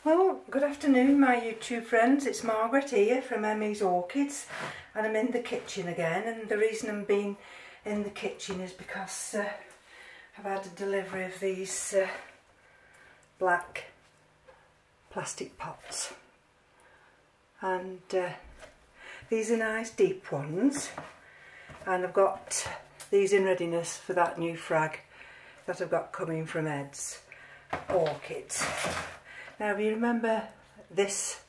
Well, good afternoon my YouTube friends, it's Margaret here from M.E.s Orchids, and I'm in the kitchen again, and the reason I'm being in the kitchen is because I've had a delivery of these black plastic pots, and these are nice deep ones, and I've got these in readiness for that new frag that I've got coming from M.E.s Orchids. Now, if you remember this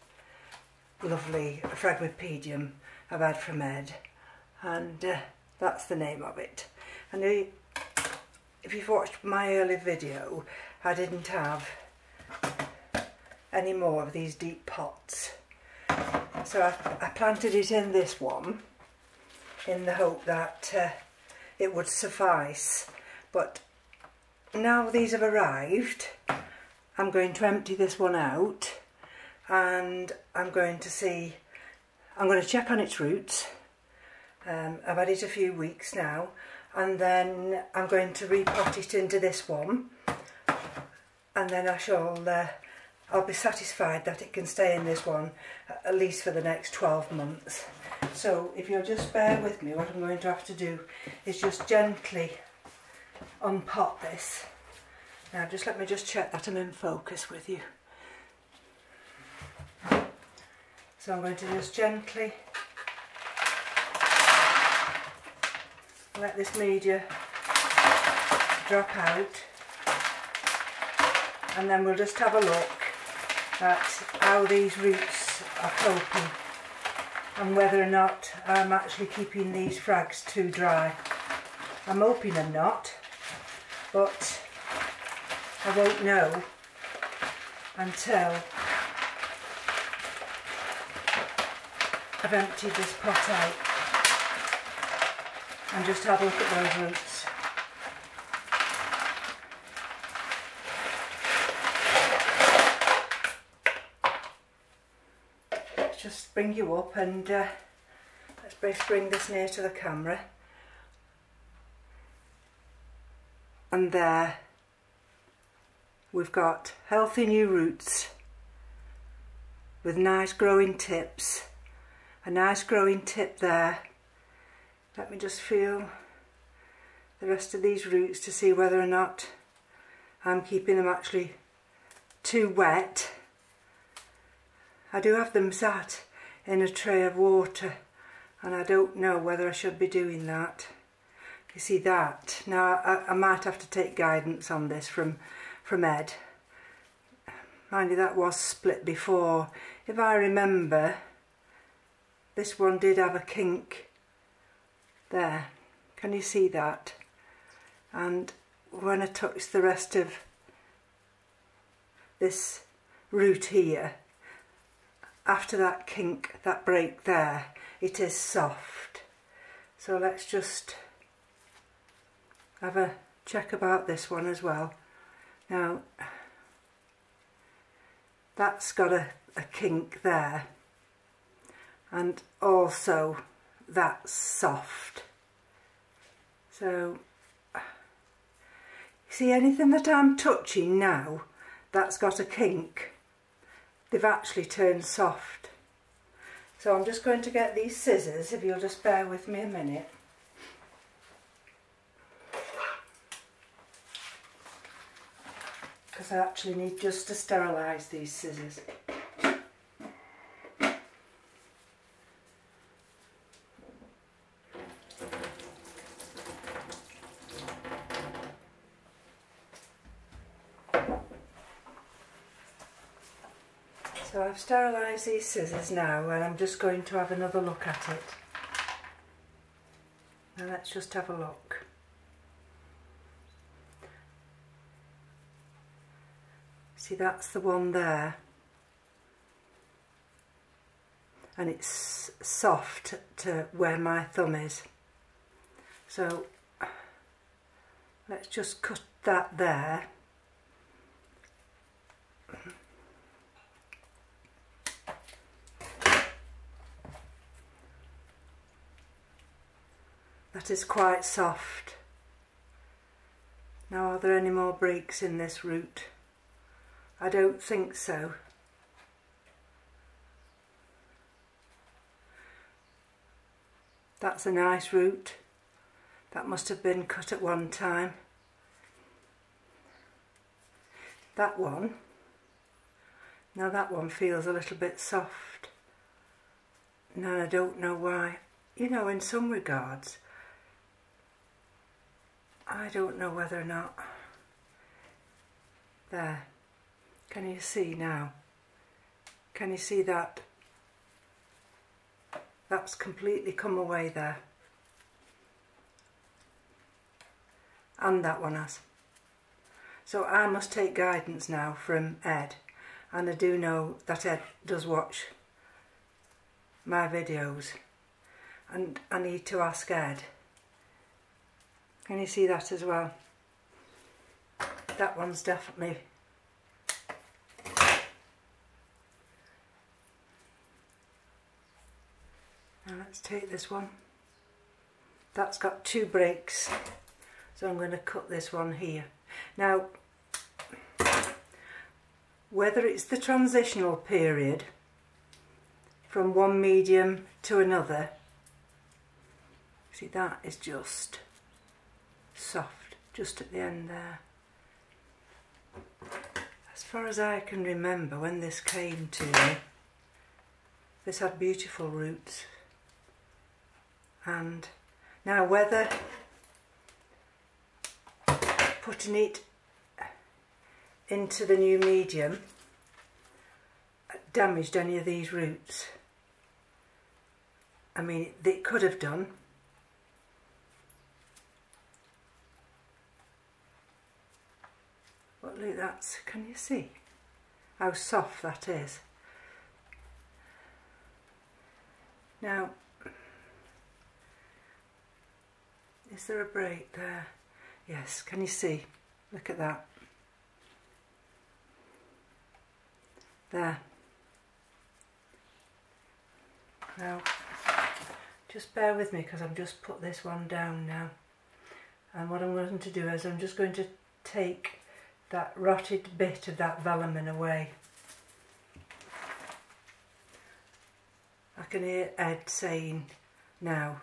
lovely Phragmepedium I've had from M.E.s, and that's the name of it. And if you've watched my early video, I didn't have any more of these deep pots. So I planted it in this one in the hope that it would suffice. But now these have arrived, I'm going to empty this one out, and I'm going to check on its roots. I've had it a few weeks now, and then I'm going to repot it into this one, and then I'll be satisfied that it can stay in this one at least for the next 12 months. So if you'll just bear with me, what I'm going to have to do is just gently unpot this. Now just let me just check that I'm in focus with you. So I'm going to just gently let this media drop out, and then we'll just have a look at how these roots are coping and whether or not I'm actually keeping these frags too dry. I'm hoping I'm not, but I won't know until I've emptied this pot out and just have a look at those roots. Let's just bring you up, and let's bring this near to the camera. And there we've got healthy new roots with nice growing tips, a nice growing tip there. Let me just feel the rest of these roots to see whether or not I'm keeping them actually too wet. I do have them sat in a tray of water, and I don't know whether I should be doing that. You see that? Now I might have to take guidance on this from M.E.s. Mind you, that was split before. If I remember, this one did have a kink there. Can you see that? And when I touch the rest of this root here, after that kink, that break there, it is soft. So let's just have a check about this one as well. Now that's got a kink there, and also that's soft. So see, anything that I'm touching now that's got a kink, they've actually turned soft. So I'm just going to get these scissors, if you'll just bear with me a minute. Because I actually need just to sterilise these scissors. So I've sterilised these scissors now, and I'm just going to have another look at it. Now let's just have a look. See, that's the one there, and it's soft to where my thumb is. So let's just cut that there. That is quite soft. Now, are there any more breaks in this root? I don't think so. That's a nice root. That must have been cut at one time. That one, now that one feels a little bit soft. Now I don't know why. You know, in some regards, I don't know whether or not. There. Can you see now? Can you see that? That's completely come away there. And that one has. So I must take guidance now from Ed. And I do know that Ed does watch my videos. And I need to ask Ed. Can you see that as well? That one's definitely... Now let's take this one. That's got 2 breaks. So I'm going to cut this one here. Now, whether it's the transitional period from one medium to another, see that is just soft, just at the end there. As far as I can remember, when this came to me, this had beautiful roots. And now whether putting it into the new medium damaged any of these roots. I mean, it could have done. But look, that's, can you see how soft that is? Now, is there a break there? Yes, can you see? Look at that. There. Now, just bear with me because I've just put this one down now. And what I'm going to do is I'm just going to take that rotted bit of that velamen away. I can hear Ed saying now,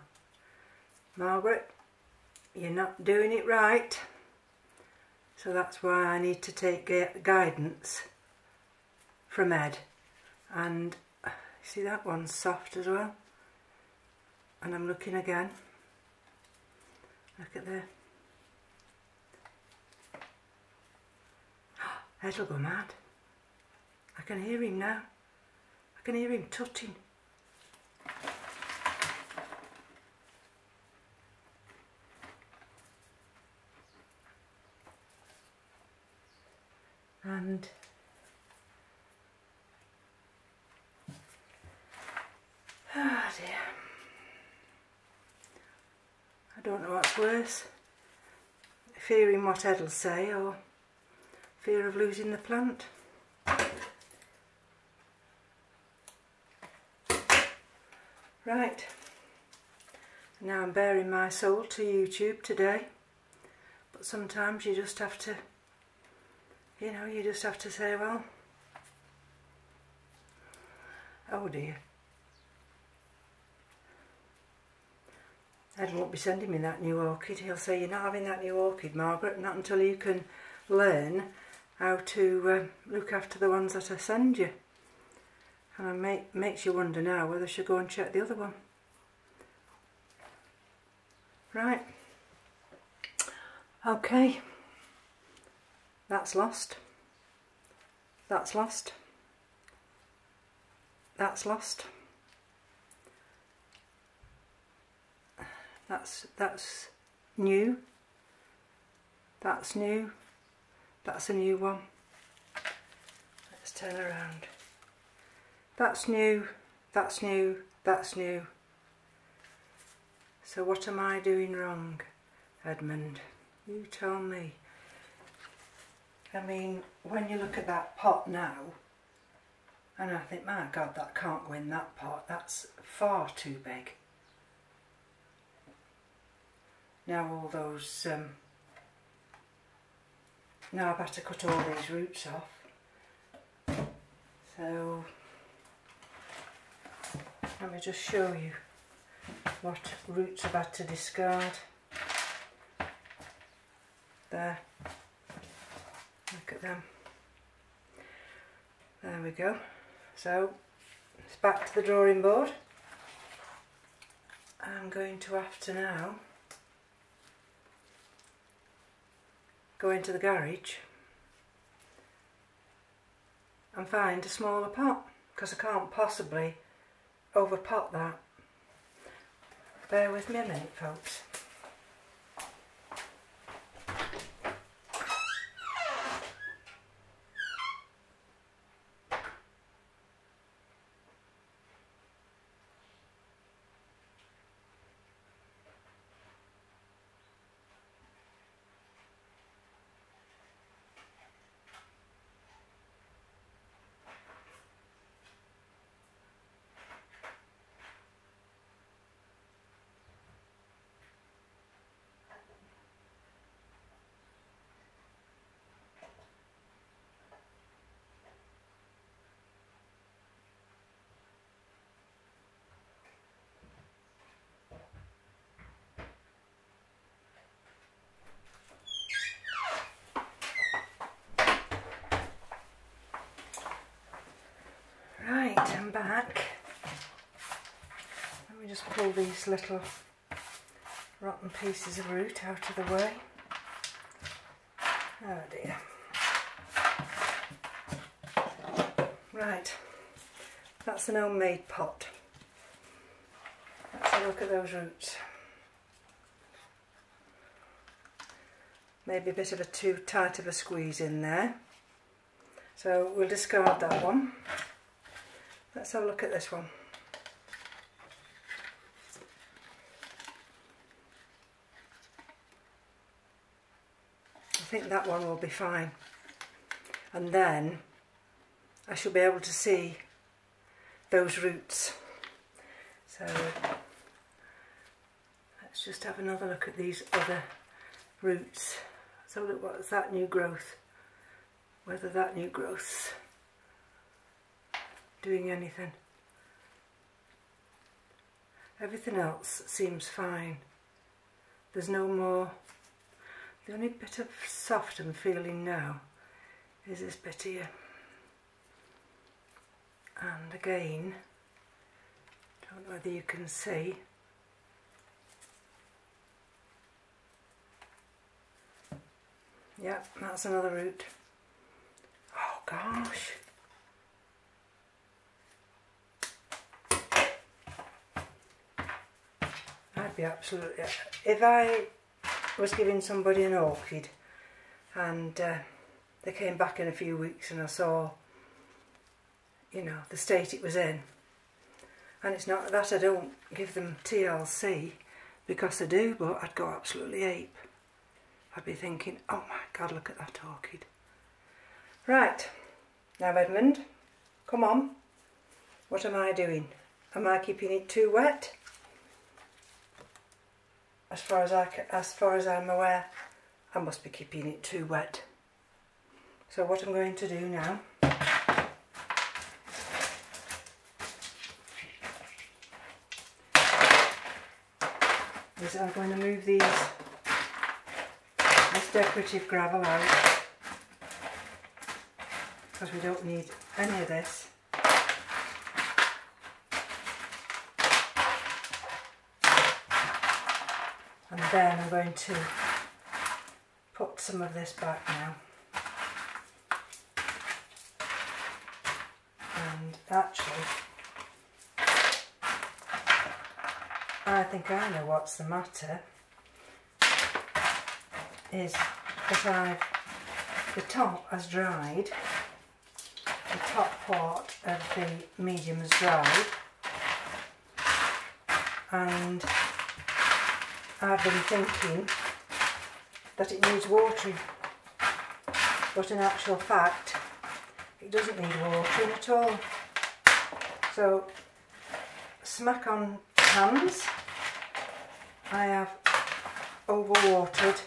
Margaret, you're not doing it right. So that's why I need to take guidance from Ed. And see, that one's soft as well. And I'm looking again. Look at there. Ed'll go mad. I can hear him now. I can hear him tutting. And oh dear, I don't know what's worse, fearing what Ed'll say or fear of losing the plant. Right, now I'm bearing my soul to YouTube today, but sometimes you just have to, you know, you just have to say, well, oh dear. Ed won't be sending me that new orchid. He'll say, you're not having that new orchid, Margaret, not until you can learn how to look after the ones that I send you. And it makes you wonder now whether I should go and check the other one. Right. Okay. That's lost. That's lost. That's lost. That's new. That's new. That's a new one. Let's turn around. That's new. That's new. That's new. So what am I doing wrong, Edmund? You tell me. I mean, when you look at that pot now, and I think, my God, that can't go in that pot. That's far too big. Now all those, now I've had to cut all these roots off. So, let me just show you. what roots I've had to discard. There, look at them. There we go. So it's back to the drawing board. I'm going to have to now go into the garage and find a smaller pot, because I can't possibly overpot that. Bear with me a minute, folks. Right, I'm back. Let me just pull these little rotten pieces of root out of the way. Oh dear. Right, that's an homemade pot. Let's have a look at those roots. Maybe a bit of a too tight of a squeeze in there. So we'll discard that one. Let's have a look at this one. I think that one will be fine. And then I shall be able to see those roots. So let's just have another look at these other roots. Let's have a look what's that new growth. Whether that new growth's doing anything. Everything else seems fine. There's no more. The only bit of soft I'm feeling now is this bit here. And again, don't know whether you can see. Yep, that's another root. Oh gosh. I'd be absolutely... If I was giving somebody an orchid and they came back in a few weeks and I saw, you know, the state it was in, and it's not that I don't give them TLC, because I do, but I'd go absolutely ape. I'd be thinking, oh my God, look at that orchid. Right, now Edmund, come on. What am I doing? Am I keeping it too wet? As far as I'm aware, I must be keeping it too wet. So what I'm going to do now is I'm going to move this decorative gravel out, because we don't need any of this. And then I'm going to put some of this back now. And actually, I think I know what's the matter. Is that the top has dried, the top part of the medium has dried, and I've been thinking that it needs watering, but in actual fact it doesn't need watering at all. So smack on hands, I have overwatered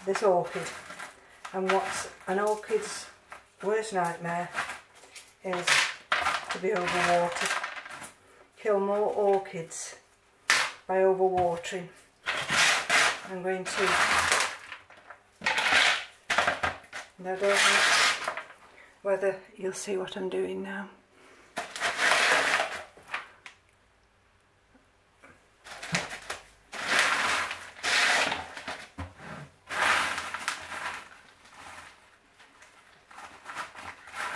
this orchid, and what's an orchid's worst nightmare is to be overwatered. kill more orchids by overwatering. I'm going to, and I don't know whether you'll see what I'm doing now.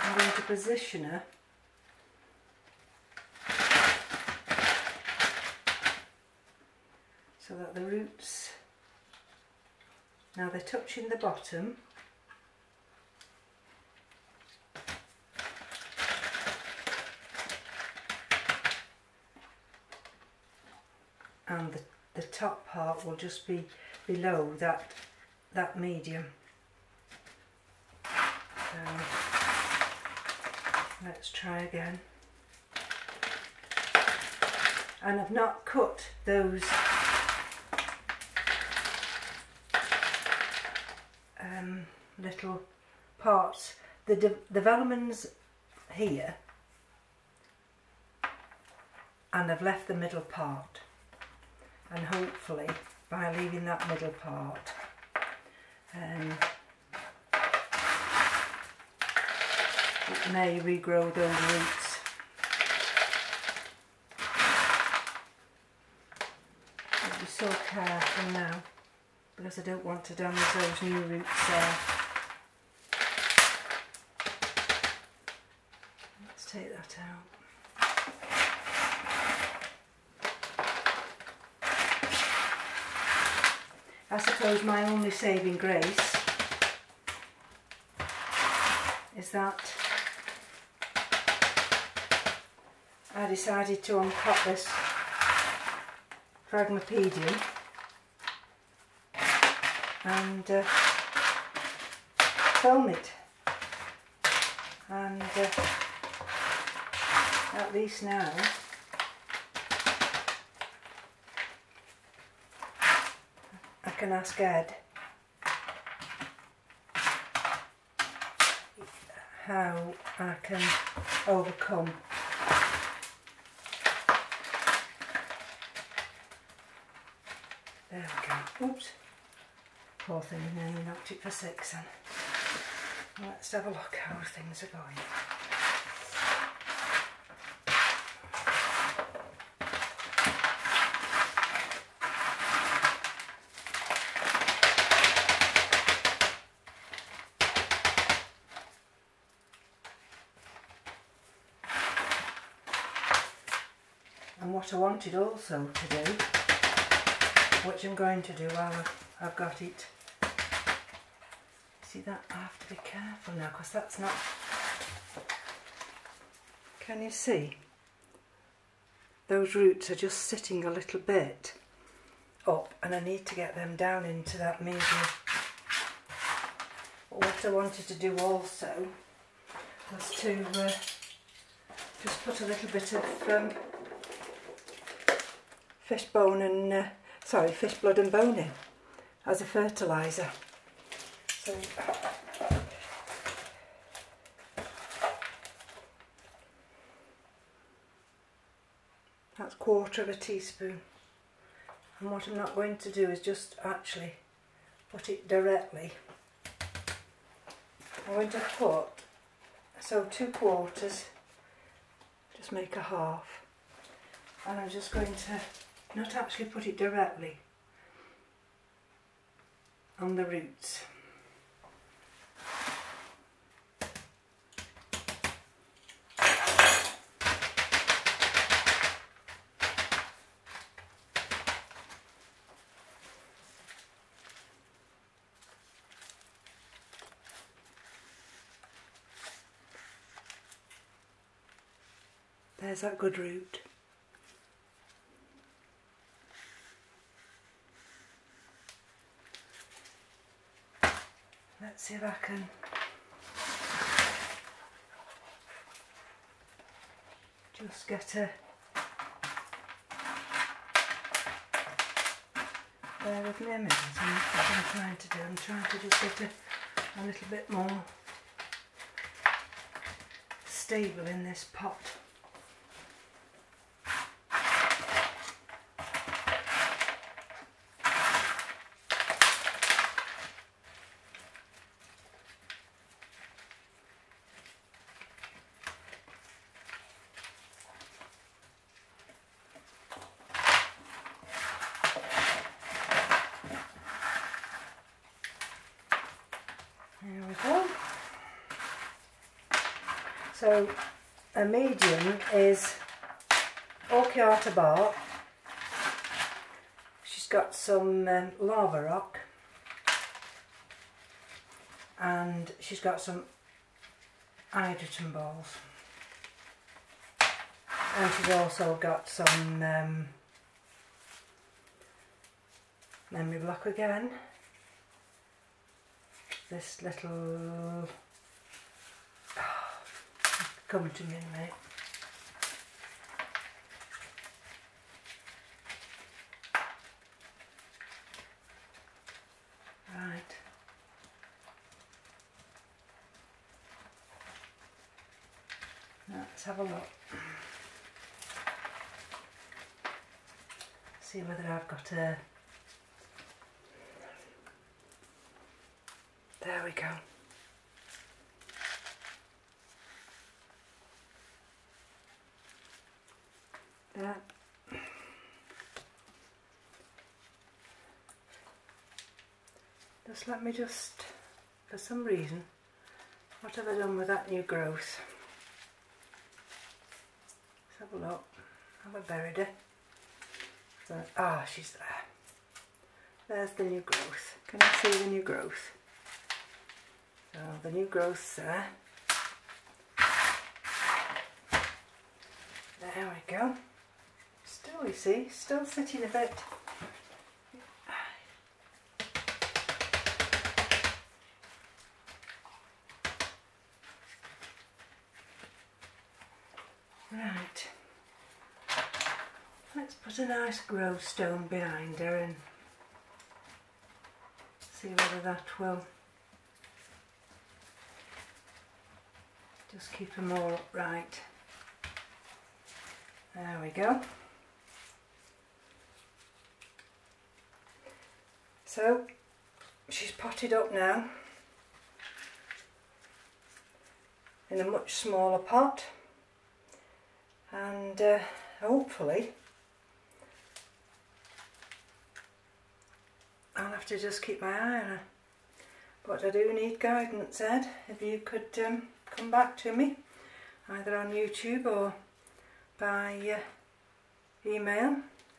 I'm going to position her so that the roots, now they're touching the bottom, and the top part will just be below that medium. So let's try again. And I've not cut those little parts, the developments here, and I've left the middle part, and hopefully by leaving that middle part it may regrow those roots. I'll be so careful now because I don't want to damage those new roots there. Let's take that out. I suppose my only saving grace is that I decided to unclip this Phragmepedium and film it, and at least now I can ask Ed how I can overcome there we go. Oops, poor thing, and then we knocked it for 6 then. Let's have a look how things are going. And what I wanted also to do, which I'm going to do while I've got it. See that? I have to be careful now because that's not... Can you see? Those roots are just sitting a little bit up and I need to get them down into that medium. But what I wanted to do also was to just put a little bit of fish blood and bone in as a fertilizer. So that's 1/4 teaspoon. And what I'm not going to do is just actually put it directly. I'm going to put, so 2/4, just make a half. And I'm just going to not actually put it directly on the roots. There's that good root. Let's see if I can just get a... Bear with me a minute, that's what I'm trying to do. I'm trying to just get a little bit more stable in this pot. So a medium is orchid bark. She's got some lava rock, and she's got some hydrogen balls, and she's also got some memory block again. This little, come to me in a minute. Right. Now let's have a look. See whether I've got a... There we go. That. Just let me just, for some reason, what have I done with that new growth? Let's have a look. Have I buried her? So, she's there. There's the new growth. Can I see the new growth? So the new growth's there. There we go. Still, you see, still sitting a bit. Right. Let's put a nice grow stone behind her and see whether that will just keep her more upright. There we go. So she's potted up now in a much smaller pot, and hopefully I'll have to just keep my eye on her. But I do need guidance, Ed. If you could come back to me either on YouTube or by email,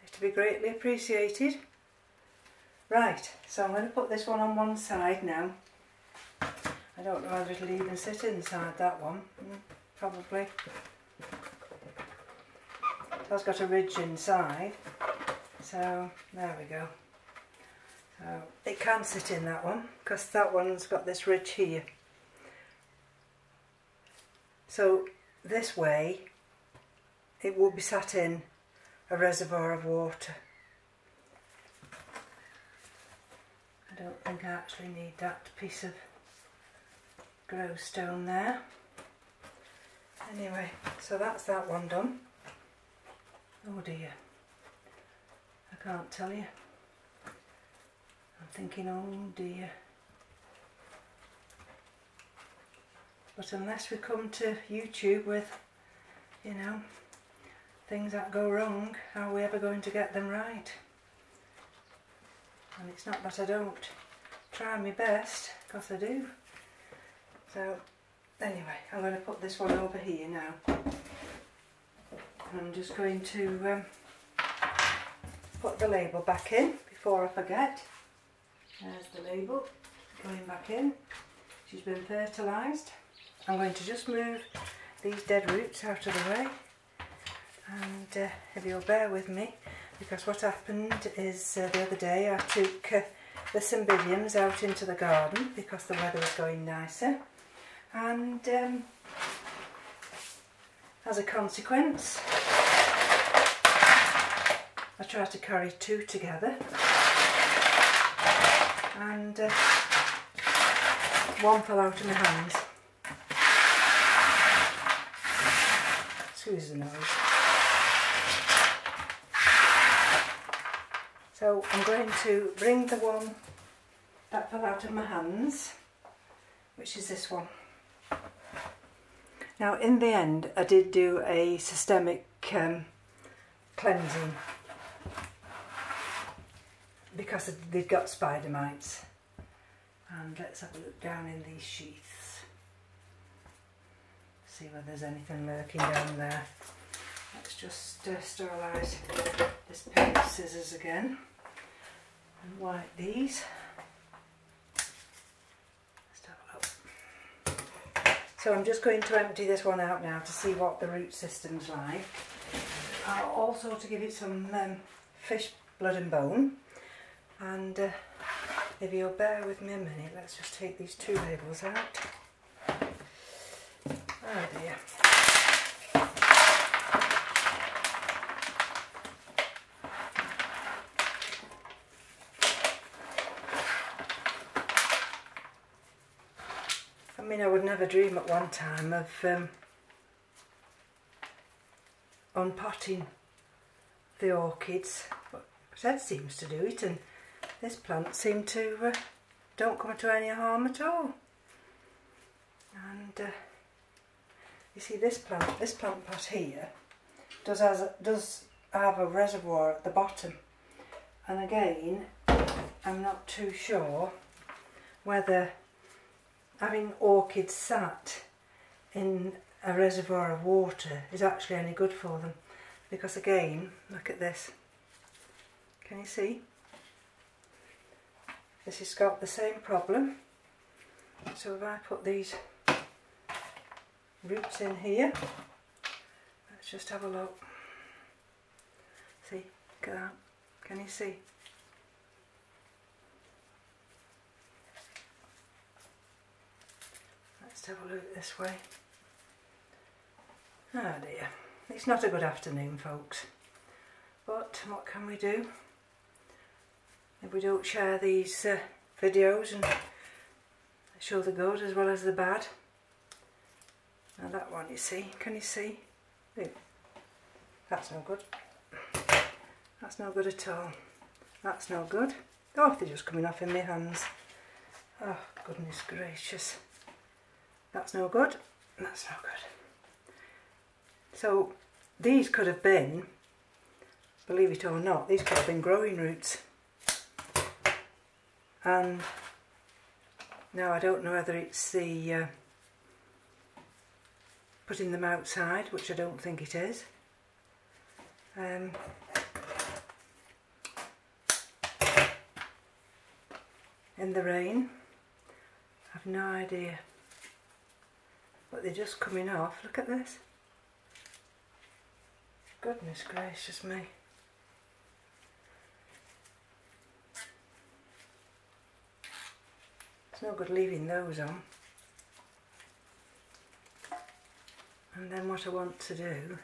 it'd be greatly appreciated. Right, so I'm going to put this one on one side now. I don't know whether it'll even sit inside that one. Probably. It has got a ridge inside, so there we go. So it can sit in that one because that one's got this ridge here. So this way it will be sat in a reservoir of water. I don't think I actually need that piece of grow stone there. Anyway, so that's that one done. Oh dear, I can't tell you. I'm thinking, oh dear. But unless we come to YouTube with, you know, things that go wrong, how are we ever going to get them right? And it's not that I don't try my best, because I do. So anyway, I'm going to put this one over here now. And I'm just going to put the label back in before I forget. There's the label going back in. She's been fertilised. I'm going to just move these dead roots out of the way, and if you'll bear with me, because what happened is the other day I took the cymbidiums out into the garden because the weather was going nicer, and as a consequence I tried to carry two together, and one fell out of my hands. Excuse the noise. So I'm going to bring the one that fell out of my hands, which is this one. Now in the end I did do a systemic cleansing because they've got spider mites. And let's have a look down in these sheaths. see whether there's anything lurking down there. Let's just sterilise this pair of scissors again and wipe these. Let's have a look. So I'm just going to empty this one out now to see what the root system's like. Also to give it some fish blood and bone. And if you'll bear with me a minute, let's just take these two labels out. Oh dear. I mean, I would never dream at one time of unpotting the orchids, but Ed seems to do it, and this plant seemed to don't come to any harm at all. And you see, this plant pot here does have a reservoir at the bottom, and again, I'm not too sure whether having orchids sat in a reservoir of water is actually any good for them, because again, look at this. Can you see? This has got the same problem. So if I put these roots in here, let's just have a look. See, look at that. Can you see? Let's have a look this way. Oh dear, it's not a good afternoon, folks, but what can we do if we don't share these videos and show the good as well as the bad? Now that one, you see, can you see? Ooh, that's no good. That's no good at all. That's no good. Oh, they're just coming off in my hands. Oh, goodness gracious. That's no good. That's no good. So these could have been, believe it or not, these could have been growing roots. And now I don't know whether it's the putting them outside, which I don't think it is. In the rain, I've no idea. But they're just coming off. Look at this. Goodness gracious me. It's no good leaving those on. And then what I want to do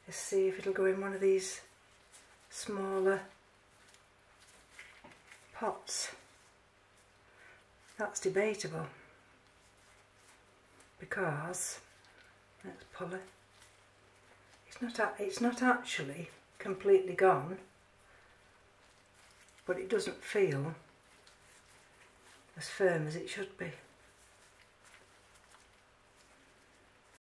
is see if it'll go in one of these smaller pots. That's debatable, because let's pull it. It's not actually completely gone, but it doesn't feel as firm as it should be.